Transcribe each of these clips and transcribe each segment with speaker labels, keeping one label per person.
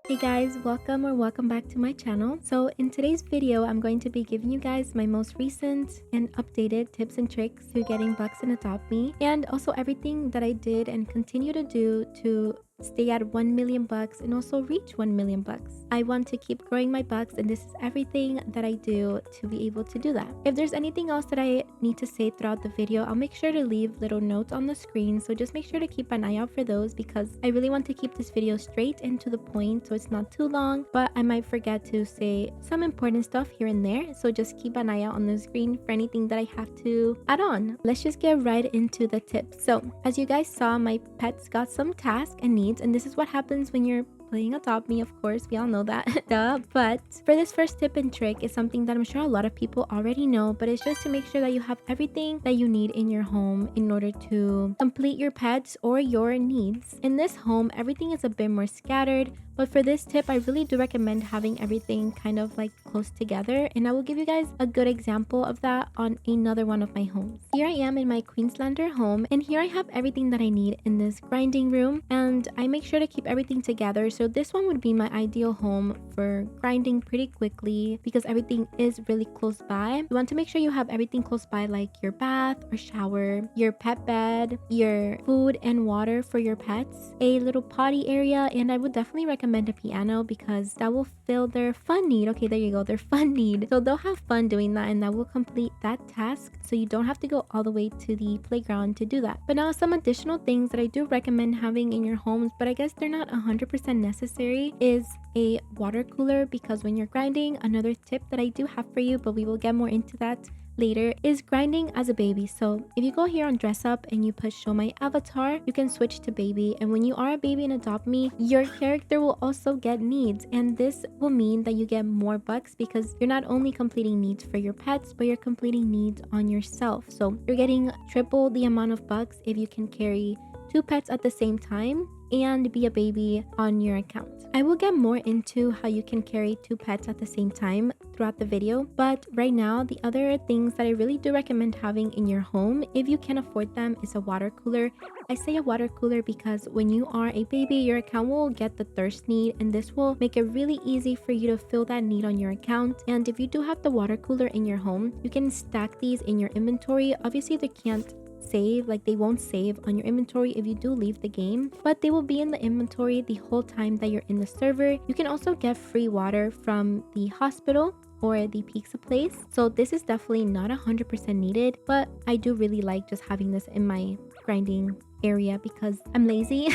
Speaker 1: Hey guys, welcome back to my channel. So in today's video, I'm going to be giving you guys my most recent and updated tips and tricks to getting bucks in Adopt Me, and also everything that I did and continue to do to stay at 1 million bucks and also reach 1 million bucks. I want to keep growing my bucks, and this is everything that I do to be able to do that. If there's anything else that I need to say throughout the video, I'll make sure to leave little notes on the screen, so just make sure to keep an eye out for those because I really want to keep this video straight and to the point so it's not too long, but I might forget to say some important stuff here and there, so just keep an eye out on the screen for anything that I have to add on. Let's just get right into the tips. So as you guys saw, my pets got some tasks and needs, and this is what happens when you're playing Adopt Me, of course, we all know that. Duh. But for this first tip and trick is something that I'm sure a lot of people already know, but it's just to make sure that you have everything that you need in your home in order to complete your pets or your needs. In this home, everything is a bit more scattered, but for this tip, I really do recommend having everything kind of like close together, and I will give you guys a good example of that on another one of my homes. Here I am in my Queenslander home, and here I have everything that I need in this grinding room, and I make sure to keep everything together. So this one would be my ideal home for grinding pretty quickly because everything is really close by. You want to make sure you have everything close by, like your bath or shower, your pet bed, your food and water for your pets, a little potty area, and I would definitely recommend a piano because that will fill their fun need. Okay, there you go, their fun need. So they'll have fun doing that, and that will complete that task, so you don't have to go all the way to the playground to do that. But now some additional things that I do recommend having in your homes, but I guess they're not 100% necessary, is a water cooler, because when you're grinding, another tip that I do have for you, but we will get more into that later, is grinding as a baby. So if you go here on dress up and you push show my avatar, you can switch to baby, and when you are a baby and Adopt Me, your character will also get needs, and this will mean that you get more bucks because you're not only completing needs for your pets, but you're completing needs on yourself. So you're getting triple the amount of bucks if you can carry 2 pets at the same time and be a baby on your account. I will get more into how you can carry 2 pets at the same time throughout the video, but right now the other things that I really do recommend having in your home, if you can afford them, is a water cooler. I say a water cooler because when you are a baby, your account will get the thirst need, and this will make it really easy for you to fill that need on your account. And if you do have the water cooler in your home, you can stack these in your inventory. Obviously they can't save, like they won't save on your inventory if you do leave the game, but they will be in the inventory the whole time that you're in the server. You can also get free water from the hospital or the pizza place, so this is definitely not 100% needed, but I do really like just having this in my grinding area because I'm lazy.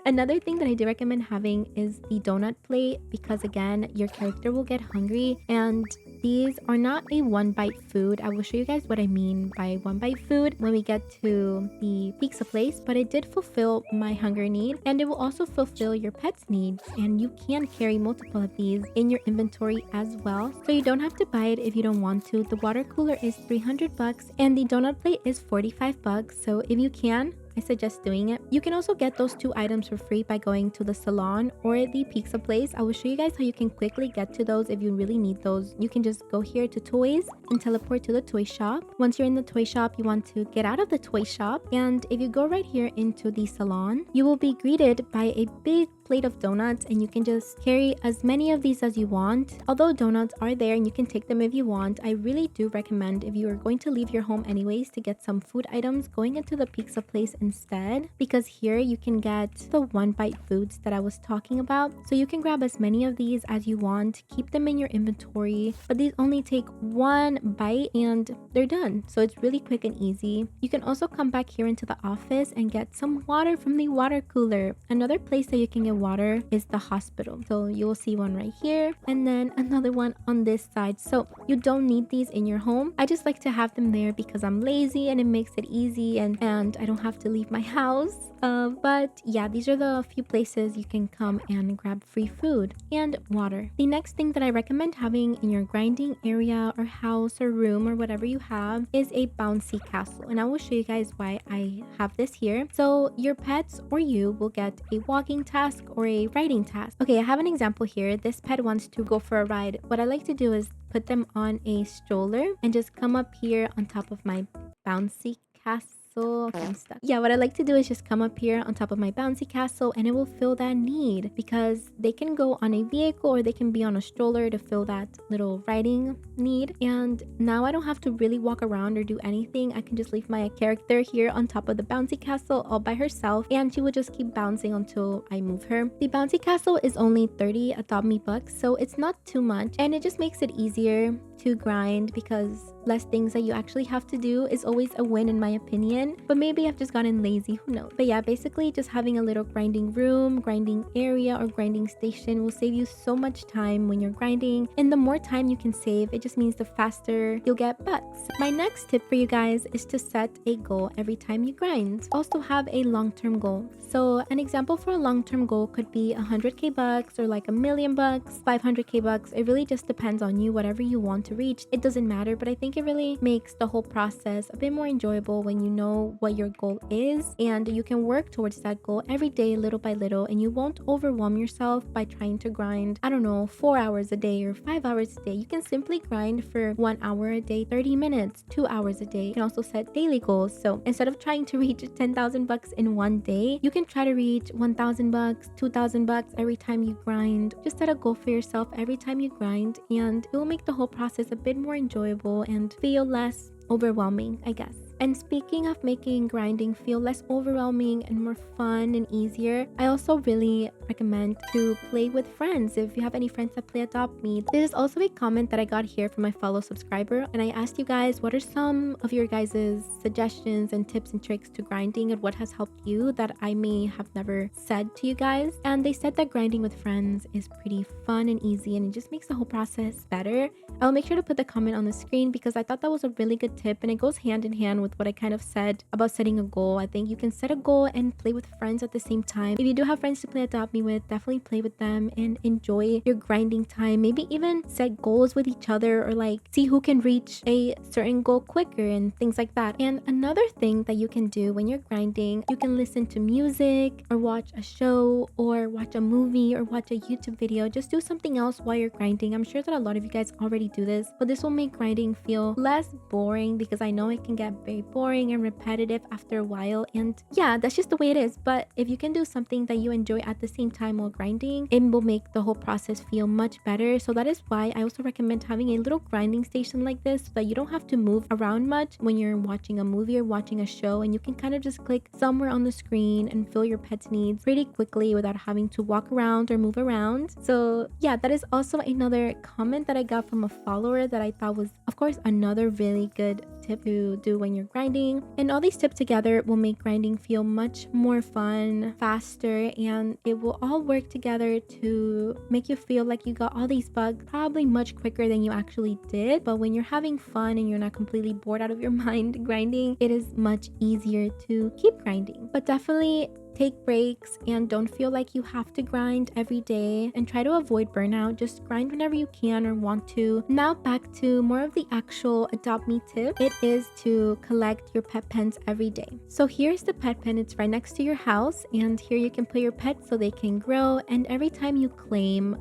Speaker 1: Another thing that I do recommend having is the donut plate, because again, your character will get hungry, and these are not a one bite food. I will show you guys what I mean by one bite food when we get to the pizza place, but it did fulfill my hunger need, and it will also fulfill your pet's needs, and you can carry multiple of these in your inventory as well, so you don't have to buy it if you don't want to. The water cooler is 300 bucks and the donut plate is 45 bucks, so if you can, I suggest doing it. You can also get those 2 items for free by going to the salon or the pizza place. I will show you guys how you can quickly get to those if you really need those. You can just go here to toys and teleport to the toy shop. Once you're in the toy shop, you want to get out of the toy shop, and if you go right here into the salon, you will be greeted by a big plate of donuts, and you can just carry as many of these as you want. Although donuts are there and you can take them if you want, I really do recommend, if you are going to leave your home anyways, to get some food items, going into the pizza place instead, because here you can get the one bite foods that I was talking about. So you can grab as many of these as you want, keep them in your inventory, but these only take 1 bite and they're done, so it's really quick and easy. You can also come back here into the office and get some water from the water cooler. Another place that you can get water is the hospital, so you will see one right here and then another one on this side. So you don't need these in your home. I just like to have them there because I'm lazy and it makes it easy, and I don't have to leave my house. But yeah, these are the few places you can come and grab free food and water. The next thing that I recommend having in your grinding area or house or room or whatever you have is a bouncy castle, and I will show you guys why I have this here. So your pets or you will get a walking task or a riding task. Okay, I have an example here. This pet wants to go for a ride. What I like to do is put them on a stroller and just come up here on top of my bouncy castle castle. Okay, I'm stuck. Yeah, what I like to do is just come up here on top of my bouncy castle and it will fill that need because they can go on a vehicle or they can be on a stroller to fill that little riding need. And now I don't have to really walk around or do anything. I can just leave my character here on top of the bouncy castle all by herself and she will just keep bouncing until I move her. The bouncy castle is only 30 Adopt Me bucks, so it's not too much and it just makes it easier to grind because less things that you actually have to do is always a win in my opinion. But maybe I've just gotten lazy, who knows. But yeah, basically just having a little grinding room, grinding area, or grinding station will save you so much time when you're grinding. And the more time you can save, it just means the faster you'll get bucks. My next tip for you guys is to set a goal every time you grind. Also have a long-term goal. So an example for a long-term goal could be 100k bucks or like $1,000,000 bucks, 500k bucks. It really just depends on you, whatever you want to reach. It doesn't matter, but I think it really makes the whole process a bit more enjoyable when you know what your goal is and you can work towards that goal every day little by little and you won't overwhelm yourself by trying to grind, I don't know, 4 hours a day or 5 hours a day. You can simply grind for 1 hour a day, 30 minutes, 2 hours a day. You can also set daily goals. So instead of trying to reach 10,000 bucks in one day, you can try to reach 1,000 bucks, 2,000 bucks every time you grind. Just set a goal for yourself every time you grind and it will make the whole process a bit more enjoyable and feel less overwhelming, I guess. And speaking of making grinding feel less overwhelming and more fun and easier, I also really recommend to play with friends if you have any friends that play Adopt Me. This is also a comment that I got here from my fellow subscriber and I asked you guys what are some of your guys' suggestions and tips and tricks to grinding and what has helped you that I may have never said to you guys. And they said that grinding with friends is pretty fun and easy and it just makes the whole process better. I'll make sure to put the comment on the screen because I thought that was a really good tip and it goes hand in hand with what I kind of said about setting a goal. I think you can set a goal and play with friends at the same time. If you do have friends to play Adopt Me with, definitely play with them and enjoy your grinding time. Maybe even set goals with each other or like see who can reach a certain goal quicker and things like that. And another thing that you can do when you're grinding, you can listen to music or watch a show or watch a movie or watch a YouTube video. Just do something else while you're grinding. I'm sure that a lot of you guys already do this, but this will make grinding feel less boring because I know it can get very boring and repetitive after a while. And yeah, that's just the way it is. But if you can do something that you enjoy at the same time while grinding, it will make the whole process feel much better. So that is why I also recommend having a little grinding station like this so that you don't have to move around much when you're watching a movie or watching a show, and you can kind of just click somewhere on the screen and fill your pet's needs pretty quickly without having to walk around or move around. So yeah, that is also another comment that I got from a follower that I thought was, of course, another really good tip to do when you're grinding. And all these tips together will make grinding feel much more fun, faster, and it will all work together to make you feel like you got all these bugs probably much quicker than you actually did. But when you're having fun and you're not completely bored out of your mind grinding, it is much easier to keep grinding. But definitely take breaks and don't feel like you have to grind every day and try to avoid burnout. Just grind whenever you can or want to. Now back to more of the actual Adopt Me tip. It is to collect your pet pens every day. So here's the pet pen. It's right next to your house and here you can put your pets so they can grow, and every time you claim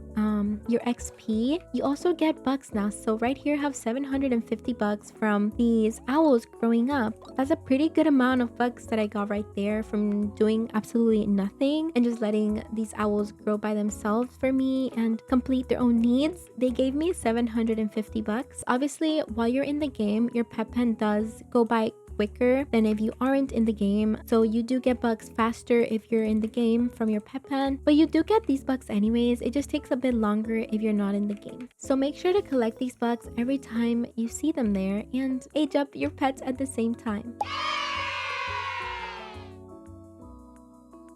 Speaker 1: your XP, you also get bucks now. So right here I have 750 bucks from these owls growing up. That's a pretty good amount of bucks that I got right there from doing absolutely nothing and just letting these owls grow by themselves for me and complete their own needs. They gave me 750 bucks. Obviously, while you're in the game, your pet pen does go by quicker than if you aren't in the game, so you do get bucks faster if you're in the game from your pet pen, but you do get these bucks anyways. It just takes a bit longer if you're not in the game. So make sure to collect these bucks every time you see them there and age up your pets at the same time.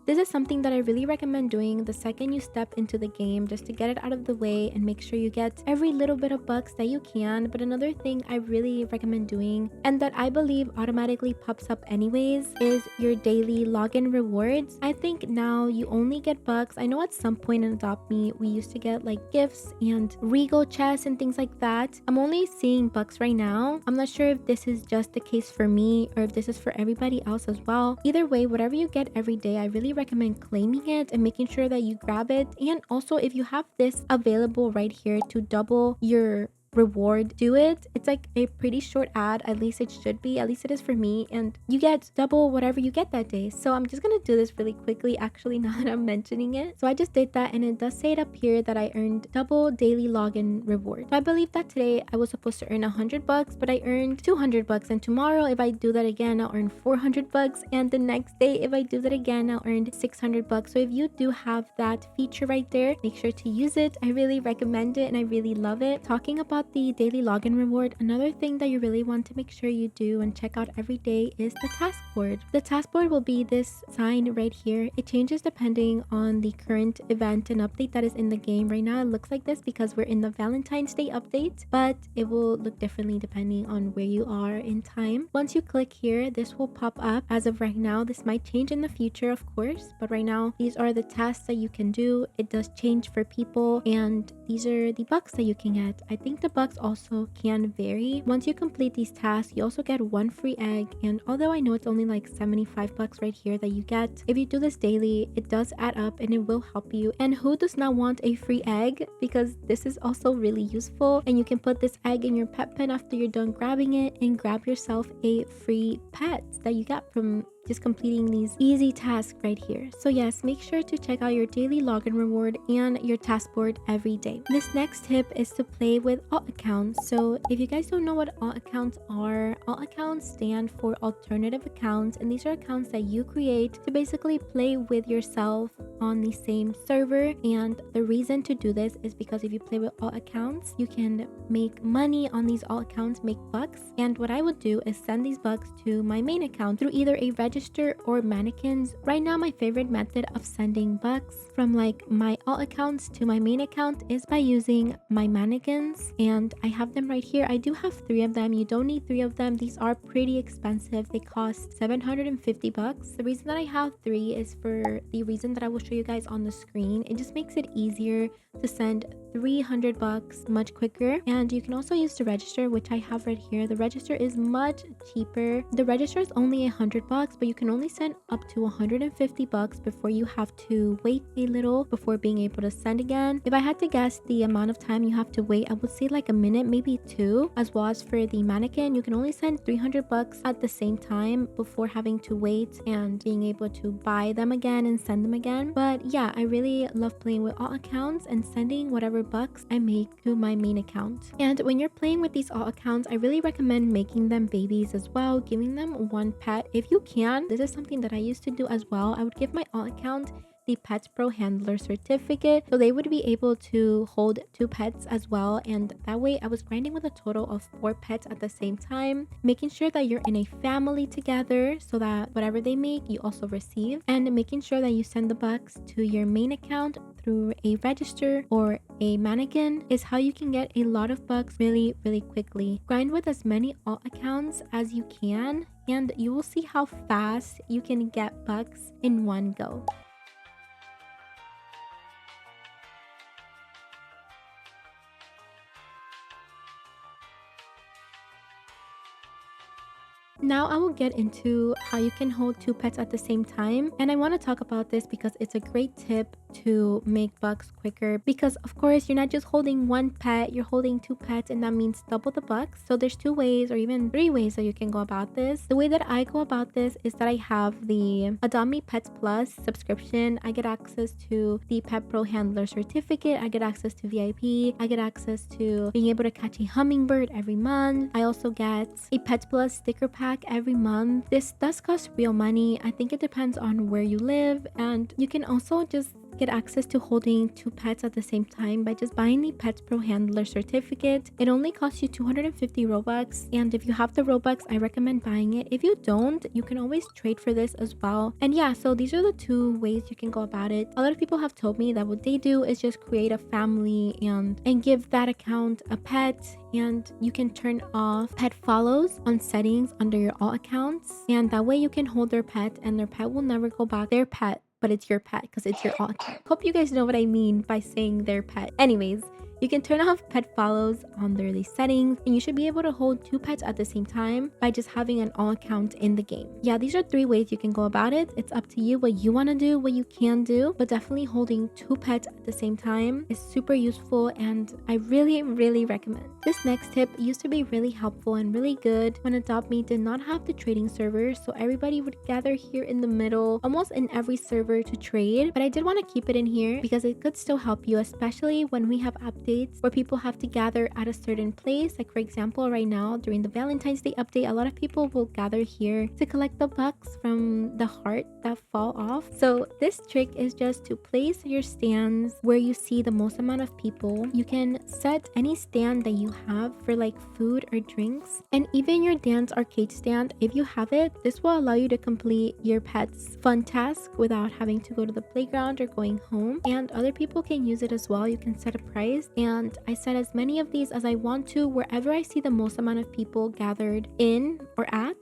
Speaker 1: This is something that I really recommend doing the second you step into the game, just to get it out of the way and make sure you get every little bit of bucks that you can. But another thing I really recommend doing, and that I believe automatically pops up anyways, is your daily login rewards. I think now you only get bucks. I know at some point in Adopt Me, we used to get like gifts and regal chests and things like that. I'm only seeing bucks right now. I'm not sure if this is just the case for me or if this is for everybody else as well. Either way, whatever you get every day, I really recommend claiming it and making sure that you grab it. And also, if you have this available right here to double your reward, do it. It's like a pretty short ad, at least it should be, at least it is for me, and you get double whatever you get that day. So I'm just gonna do this really quickly actually now that I'm mentioning it. So I just did that, and it does say it up here that I earned double daily login reward. So I believe that today I was supposed to earn 100 bucks, but I earned 200 bucks, and tomorrow if I do that again I'll earn 400 bucks, and the next day if I do that again I'll earn 600 bucks. So if you do have that feature right there, make sure to use it. I really recommend it and I really love it. Talking about the daily login reward, another thing that you really want to make sure you do and check out every day is the task board. The task board will be this sign right here. It changes depending on the current event and update that is in the game. Right now it looks like this because we're in the Valentine's Day update, but it will look differently depending on where you are in time. Once you click here, this will pop up. As of right now, this might change in the future of course, but right now these are the tasks that you can do. It does change for people, and these are the bucks that you can get. I think the bucks also can vary. Once you complete these tasks, you also get one free egg, and although I know it's only like 75 bucks right here that you get, if you do this daily, it does add up and it will help you. And who does not want a free egg? Because this is also really useful, and you can put this egg in your pet pen after you're done grabbing it and grab yourself a free pet that you got from just completing these easy tasks right here. So yes, make sure to check out your daily login reward and your task board every day. This next tip is to play with alt accounts. So if you guys don't know what alt accounts are, alt accounts stand for alternative accounts, and these are accounts that you create to basically play with yourself on the same server. And the reason to do this is because if you play with alt accounts, you can make money on these alt accounts, make bucks. And what I would do is send these bucks to my main account through either a register or mannequins. Right now my favorite method of sending bucks from like my alt accounts to my main account is by using my mannequins, and I have them right here. I do have 3 of them. You don't need 3 of them. These are pretty expensive. They cost 750 bucks. The reason that I have 3 is for the reason that I will show you guys on the screen. It just makes it easier to send 300 bucks much quicker. And you can also use the register, which I have right here. The register is much cheaper. The register is only 100 bucks, but you can only send up to 150 bucks before you have to wait a little before being able to send again. If I had to guess the amount of time you have to wait, I would say like a minute, maybe 2. As well as for the mannequin, you can only send 300 bucks at the same time before having to wait and being able to buy them again and send them again. But yeah, I really love playing with alt accounts and sending whatever bucks I make to my main account. And when you're playing with these alt accounts, I really recommend making them babies as well, giving them one pet if you can. This is something that I used to do as well. I would give my alt account the Pets Pro Handler certificate, so they would be able to hold 2 pets as well, and that way I was grinding with a total of 4 pets at the same time, making sure that you're in a family together so that whatever they make you also receive, and making sure that you send the bucks to your main account through a register or a mannequin is how you can get a lot of bucks really quickly. Grind with as many alt accounts as you can, and you will see how fast you can get bucks in one go. Now I will get into how you can hold 2 pets at the same time, and I want to talk about this because it's a great tip to make bucks quicker, because of course you're not just holding 1 pet, you're holding 2 pets, and that means double the bucks. So there's 2 ways or even 3 ways that you can go about this. The way that I go about this is that I have the Adopt Me Pets Plus subscription. I get access to the Pet Pro Handler certificate, I get access to VIP, I get access to being able to catch a hummingbird every month. I also get a Pets Plus sticker pack every month. This does cost real money. I think it depends on where you live, and you can also just get access to holding 2 pets at the same time by just buying the Pets Pro Handler certificate. It only costs you 250 Robux, and if you have the Robux, I recommend buying it. If you don't, you can always trade for this as well. And yeah, so these are the 2 ways you can go about it. A lot of people have told me that what they do is just create a family and give that account a pet, and you can turn off pet follows on settings under your alt accounts, and that way you can hold their pet and their pet will never go back their pet, but it's your pet because it's your alt account. Hope you guys know what I mean by saying their pet. Anyways, You can turn off pet follows on the release settings, and you should be able to hold 2 pets at the same time by just having an all account in the game. Yeah, these are 3 ways you can go about it. It's up to you what you want to do, what you can do, but definitely holding 2 pets at the same time is super useful, and I really recommend. This next tip used to be really helpful and really good when Adopt Me did not have the trading server, so everybody would gather here in the middle, almost in every server to trade. But I did want to keep it in here because it could still help you, especially when we have updates where people have to gather at a certain place. Like for example, right now during the Valentine's Day update, a lot of people will gather here to collect the bucks from the heart that fall off. So this trick is just to place your stands where you see the most amount of people. You can set any stand that you have for like food or drinks, and even your dance arcade stand, if you have it, this will allow you to complete your pet's fun task without having to go to the playground or going home. And other people can use it as well. You can set a price, and I set as many of these as I want to wherever I see the most amount of people gathered in or at.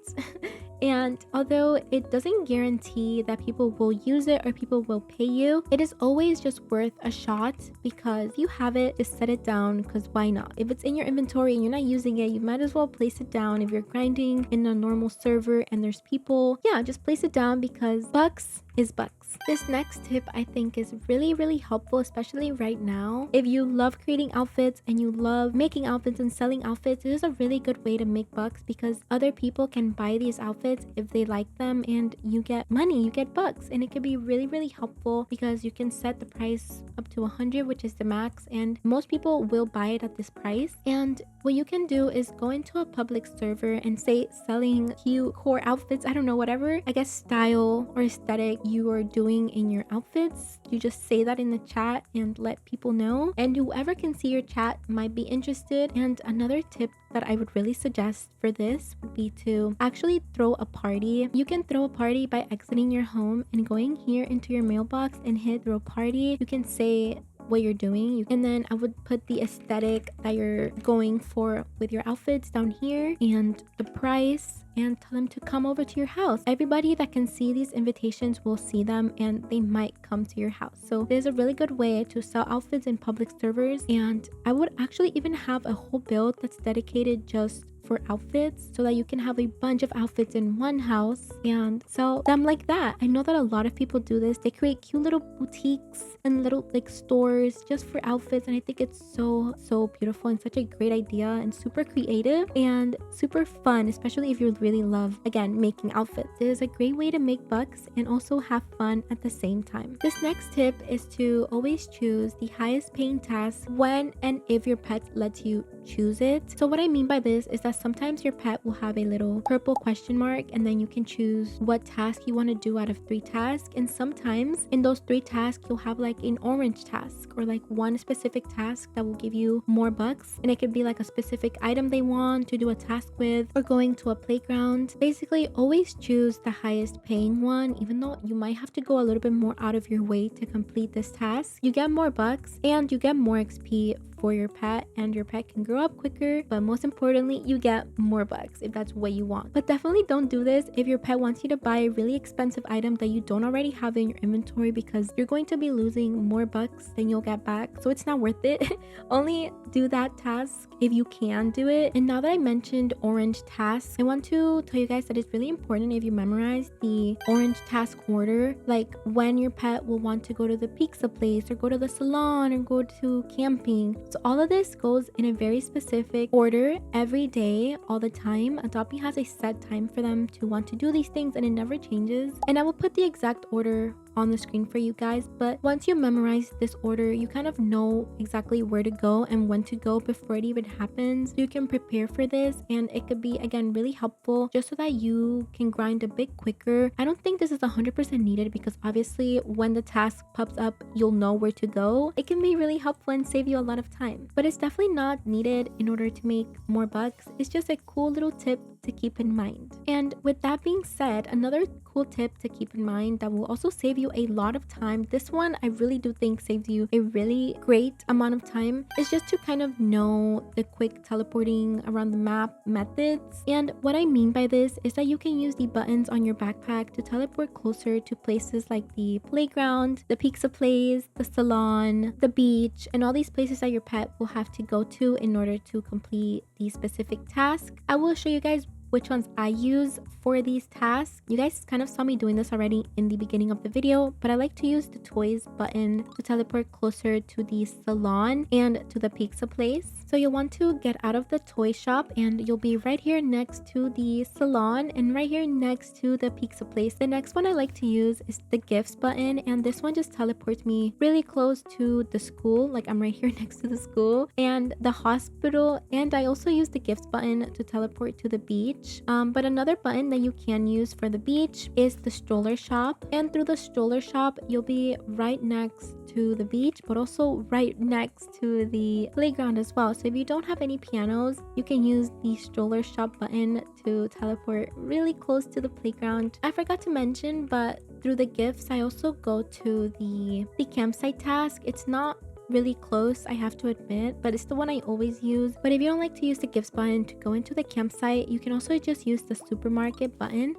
Speaker 1: And although it doesn't guarantee that people will use it or people will pay you, it is always just worth a shot, because if you have it, just set it down, because why not? If it's in your inventory and you're not using it, you might as well place it down. If you're grinding in a normal server and there's people, yeah, just place it down, because bucks is bucks. This next tip I think is really helpful, especially right now. If you love creating outfits and you love making outfits and selling outfits, this is a really good way to make bucks, because other people can buy these outfits if they like them, and you get money, you get bucks. And it can be really helpful because you can set the price up to 100, which is the max, and most people will buy it at this price. And what you can do is go into a public server and say selling cute core outfits, I don't know, whatever I guess style or aesthetic you are doing in your outfits. You just say that in the chat and let people know, and whoever can see your chat might be interested. And another tip that I would really suggest for this would be to actually throw a party. You can throw a party by exiting your home and going here into your mailbox and hit throw party. You can say what you're doing, and then I would put the aesthetic that you're going for with your outfits down here and the price, and tell them to come over to your house. Everybody that can see these invitations will see them, and they might come to your house. So there's a really good way to sell outfits in public servers, and I would actually even have a whole build that's dedicated just for outfits, so that you can have a bunch of outfits in one house and sell them like that. I know that a lot of people do this. They create cute little boutiques and little like stores just for outfits, and I think it's so beautiful and such a great idea and super creative and super fun, especially if you really love, again, making outfits. It is a great way to make bucks and also have fun at the same time. This next tip is to always choose the highest paying task when and if your pet lets you choose it. So what I mean by this is that sometimes your pet will have a little purple question mark, and then you can choose what task you want to do out of 3 tasks. And sometimes in those 3 tasks you'll have like an orange task or like one specific task that will give you more bucks, and it could be like a specific item they want to do a task with, or going to a playground. Basically always choose the highest paying one. Even though you might have to go a little bit more out of your way to complete this task, you get more bucks and you get more XP for your pet, and your pet can grow up quicker, but most importantly you get more bucks if that's what you want. But definitely don't do this if your pet wants you to buy a really expensive item that you don't already have in your inventory, because you're going to be losing more bucks than you'll get back, so it's not worth it. Only do that task if you can do it. And now that I mentioned orange tasks, I want to tell you guys that it's really important if you memorize the orange task order, like when your pet will want to go to the pizza place or go to the salon or go to camping. So all of this goes in a very specific order every day, all the time. Adopt Me has a set time for them to want to do these things, and it never changes. And I will put the exact order on the screen for you guys, but once you memorize this order, you kind of know exactly where to go and when to go before it even happens. So you can prepare for this, and it could be, again, really helpful just so that you can grind a bit quicker. I don't think this is 100% needed, because obviously when the task pops up, you'll know where to go. It can be really helpful and save you a lot of time, but it's definitely not needed in order to make more bucks. It's just a cool little tip to keep in mind. And with that being said, another cool tip to keep in mind that will also save you a lot of time, this one I really do think saves you a really great amount of time, is just to kind of know the quick teleporting around the map methods. And what I mean by this is that you can use the buttons on your backpack to teleport closer to places like the playground, the pizza place, the salon, the beach, and all these places that your pet will have to go to in order to complete the specific task. I will show you guys which ones I use for these tasks. You guys kind of saw me doing this already in the beginning of the video, but I like to use the toys button to teleport closer to the salon and to the pizza place. So you'll want to get out of the toy shop and you'll be right here next to the salon and right here next to the pizza place. The next one I like to use is the gifts button, and this one just teleports me really close to the school, like I'm right here next to the school and the hospital. And I also use the gifts button to teleport to the beach. But another button that you can use for the beach is the stroller shop, and through the stroller shop you'll be right next to the beach but also right next to the playground as well. So if you don't have any pianos, you can use the stroller shop button to teleport really close to the playground. I forgot to mention, but through the gifts I also go to the campsite task. It's not really close, I have to admit, but it's the one I always use. But if you don't like to use the gifts button to go into the campsite, you can also just use the supermarket button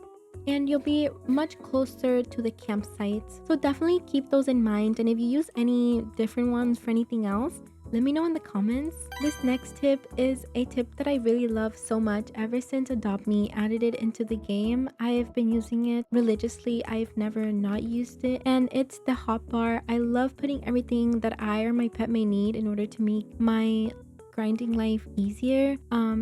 Speaker 1: and you'll be much closer to the campsite. So definitely keep those in mind, and if you use any different ones for anything else, let me know in the comments. This next tip is a tip that I really love so much ever since Adopt Me added it into the game. I have been using it religiously. I've never not used it, and it's the hotbar. I love putting everything that I or my pet may need in order to make my grinding life easier.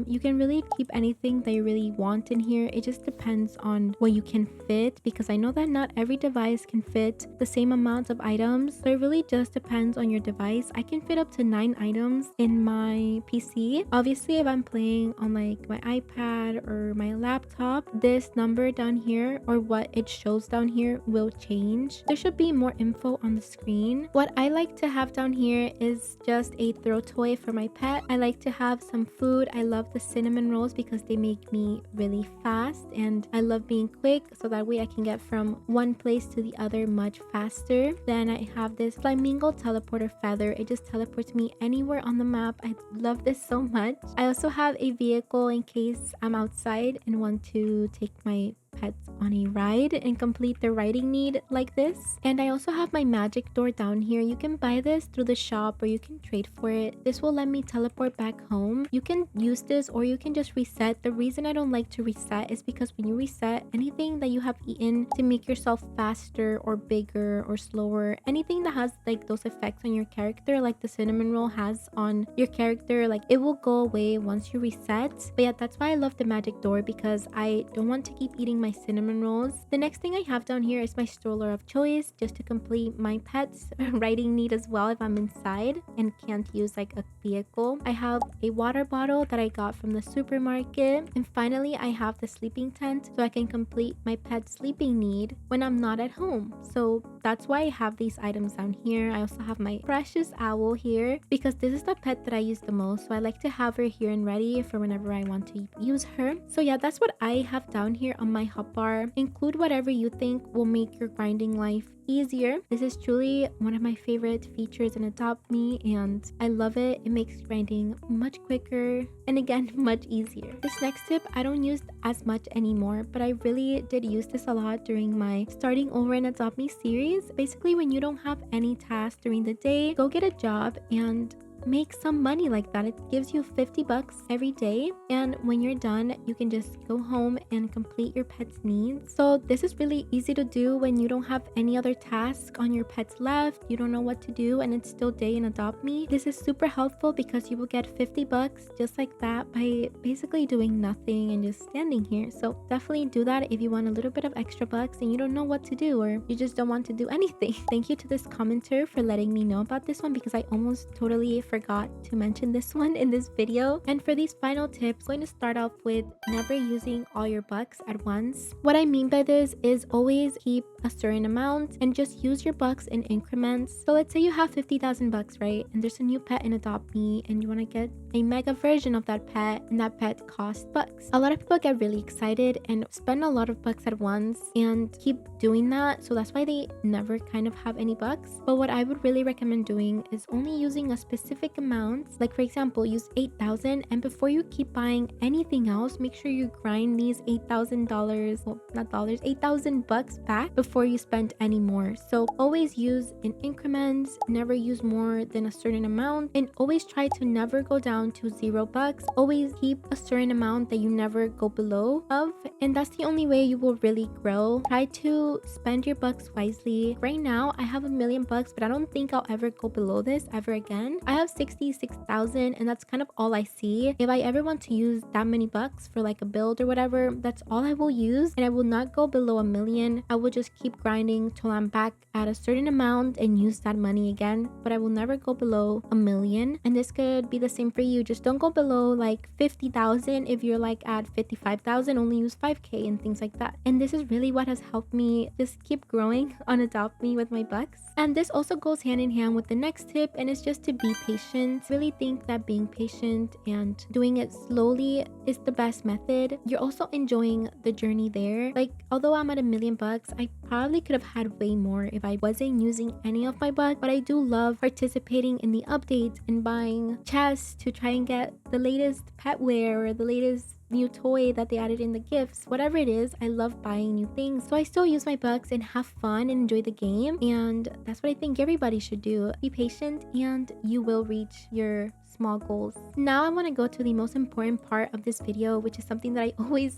Speaker 1: You can really keep anything that you really want in here. It just depends on what you can fit, because I know that not every device can fit the same amount of items, so it really just depends on your device. I can fit up to 9 items in my PC. Obviously, if I'm playing on like my iPad or my laptop, this number down here or what it shows down here will change. There should be more info on the screen. What I like to have down here is just a throw toy for my pet. I like to have some food. I love the cinnamon rolls because they make me really fast, and I love being quick, so that way I can get from one place to the other much faster. Then I have this flamingo teleporter feather. It just teleports me anywhere on the map. I love this so much. I also have a vehicle in case I'm outside and want to take my pets on a ride and complete their riding need like this. And I also have my magic door down here. You can buy this through the shop or you can trade for it. This will let me teleport back home. You can use this or you can just reset. The reason I don't like to reset is because when you reset, anything that you have eaten to make yourself faster or bigger or slower, anything that has like those effects on your character, like the cinnamon roll has on your character, like it will go away once you reset. But yeah, that's why I love the magic door, because I don't want to keep eating my cinnamon rolls. The next thing I have down here is my stroller of choice, just to complete my pet's riding need as well if I'm inside and can't use like a vehicle. I have a water bottle that I got from the supermarket, and finally I have the sleeping tent so I can complete my pet's sleeping need when I'm not at home. So that's why I have these items down here. I also have my precious owl here because this is the pet that I use the most, so I like to have her here and ready for whenever I want to use her. So yeah, that's what I have down here on my hotbar. Include whatever you think will make your grinding life easier. This is truly one of my favorite features in Adopt Me, and I love it. It makes grinding much quicker and again much easier. This next tip I don't use as much anymore, but I really did use this a lot during my starting over in Adopt Me series. Basically, when you don't have any tasks during the day, go get a job and make some money like that. It gives you 50 bucks every day, and when you're done you can just go home and complete your pet's needs. So this is really easy to do when you don't have any other task on your pet's left, you don't know what to do, and it's still day in Adopt Me. This is super helpful because you will get 50 bucks just like that by basically doing nothing and just standing here. So definitely do that if you want a little bit of extra bucks and you don't know what to do, or you just don't want to do anything. Thank you to this commenter for letting me know about this one, because I almost totally forgot to mention this one in this video. And for these final tips, I'm going to start off with never using all your bucks at once. What I mean by this is always keep a certain amount and just use your bucks in increments. So let's say you have 50,000 bucks, right? And there's a new pet in Adopt Me and you want to get a mega version of that pet, and that pet costs bucks. A lot of people get really excited and spend a lot of bucks at once and keep doing that, so that's why they never kind of have any bucks. But what I would really recommend doing is only using a specific amount. Like for example, use 8,000, and before you keep buying anything else, make sure you grind these $8,000, well, not dollars, 8,000 bucks back before you spend any more. So always use in increments, never use more than a certain amount, and always try to never go down to $0. Always keep a certain amount that you never go below of, and that's the only way you will really grow. Try to spend your bucks wisely. Right now I have 1,000,000 bucks, but I don't think I'll ever go below this ever again. I have 66,000, and that's kind of all I see. If I ever want to use that many bucks for like a build or whatever, that's all I will use, and I will not go below 1,000,000. I will just keep grinding till I'm back at a certain amount and use that money again, but I will never go below 1,000,000. And this could be the same for you. Just don't go below like 50,000. If you're like at 55,000, only use 5k and things like that. And this is really what has helped me just keep growing on Adopt Me with my bucks. And this also goes hand in hand with the next tip, and it's just to be patient. Really think that being patient and doing it slowly is the best method. You're also enjoying the journey there. Like, although I'm at 1,000,000 bucks, I probably could have had way more if I wasn't using any of my bucks, but I do love participating in the updates and buying chests to try and get the latest pet wear or the latest new toy that they added in the gifts. Whatever it is, I love buying new things, so I still use my bucks and have fun and enjoy the game. And that's what I think everybody should do. Be patient and you will reach your small goals. Now I want to go to the most important part of this video, which is something that I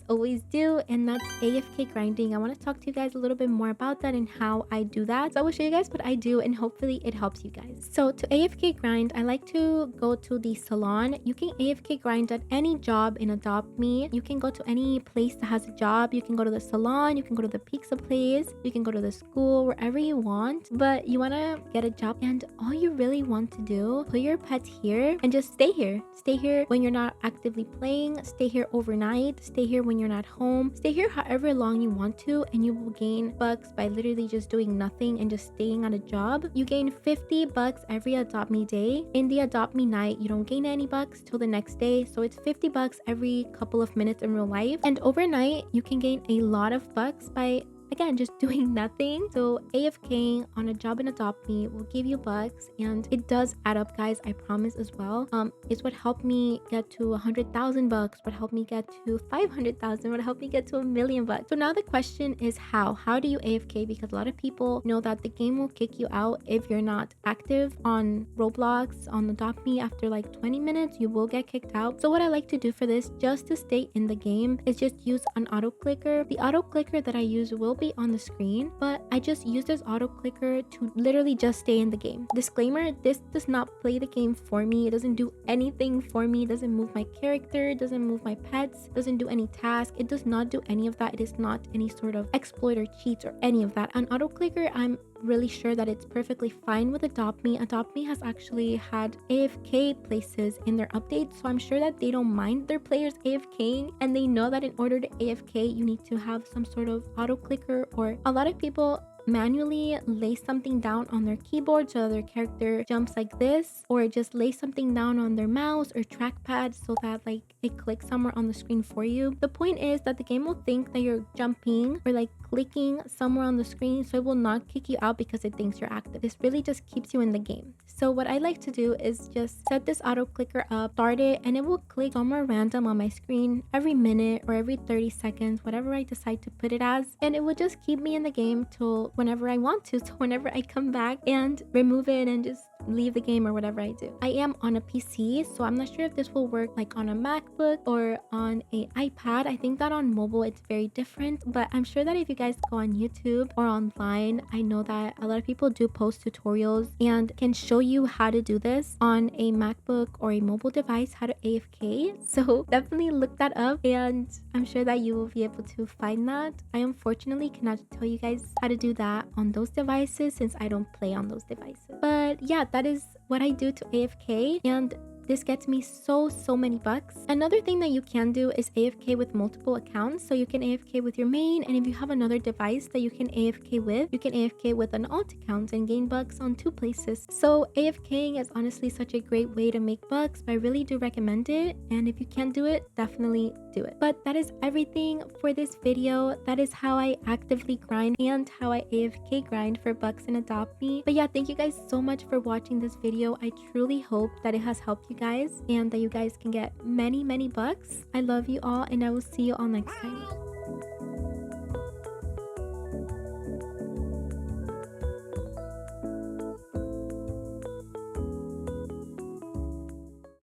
Speaker 1: always do, and that's AFK grinding. I want to talk to you guys a little bit more about that and how I do that. So I will show you guys what I do, and hopefully it helps you guys. So to AFK grind, I like to go to the salon. You can AFK grind at any job in Adopt Me. You can go to any place that has a job. You can go to the salon, you can go to the pizza place, you can go to the school, wherever you want, but you want to get a job, and all you really want to do, put your pets here and just stay here. Stay here when you're not actively playing, stay here overnight, stay here when you're not home, stay here however long you want to, and you will gain bucks by literally just doing nothing and just staying on a job. You gain 50 bucks every Adopt Me day. In the Adopt Me night, you don't gain any bucks till the next day, so it's 50 bucks every couple of minutes in real life. And overnight, you can gain a lot of bucks by, again, just doing nothing. So AFKing on a job in Adopt Me will give you bucks, and it does add up, guys, I promise as well. It's what helped me get to 100,000 bucks, what helped me get to 500,000, what helped me get to 1,000,000 bucks. So now the question is how do you AFK? Because a lot of people know that the game will kick you out if you're not active on Roblox, on Adopt Me. After like 20 minutes, you will get kicked out. So what I like to do for this, just to stay in the game, is just use an auto clicker. The auto clicker that I use will be on the screen, but I just use this auto clicker to literally just stay in the game. Disclaimer, this does not play the game for me. It doesn't do anything for me. It doesn't move my character, it doesn't move my pets, it doesn't do any task. It does not do any of that. It is not any sort of exploit or cheats or any of that. An auto clicker, I'm really sure that it's perfectly fine with Adopt Me. Adopt Me has actually had AFK places in their updates, so I'm sure that they don't mind their players AFKing, and they know that in order to AFK, you need to have some sort of auto clicker, or a lot of people manually lay something down on their keyboard so their character jumps like this, or just lay something down on their mouse or trackpad so that like it clicks somewhere on the screen for you. The point is that the game will think that you're jumping or like clicking somewhere on the screen, so it will not kick you out because it thinks you're active. This really just keeps you in the game. So what I like to do is just set this auto clicker up, start it, and it will click somewhere random on my screen every minute or every 30 seconds, whatever I decide to put it as, and it will just keep me in the game till whenever I want to. So whenever I come back and remove it and just leave the game or whatever I do. I am on a PC, so I'm not sure if this will work like on a MacBook or on a iPad. I think that on mobile it's very different, but I'm sure that if you guys go on YouTube or online, I know that a lot of people do post tutorials and can show you how to do this on a MacBook or a mobile device, how to AFK. So definitely look that up, and I'm sure that you will be able to find that. I unfortunately cannot tell you guys how to do that on those devices since I don't play on those devices. But yeah, that is what I do to AFK, and This gets me so many bucks. Another thing that you can do is AFK with multiple accounts. So you can AFK with your main, and if you have another device that you can AFK with, you can AFK with an alt account and gain bucks on 2 places. So AFKing is honestly such a great way to make bucks, but I really do recommend it, and if you can't do it, definitely do it. But that is everything for this video. That is how I actively grind and how I AFK grind for bucks in Adopt Me. But yeah, thank you guys so much for watching this video. I truly hope that it has helped you guys and that you guys can get many bucks. I love you all, and I will see you all next time.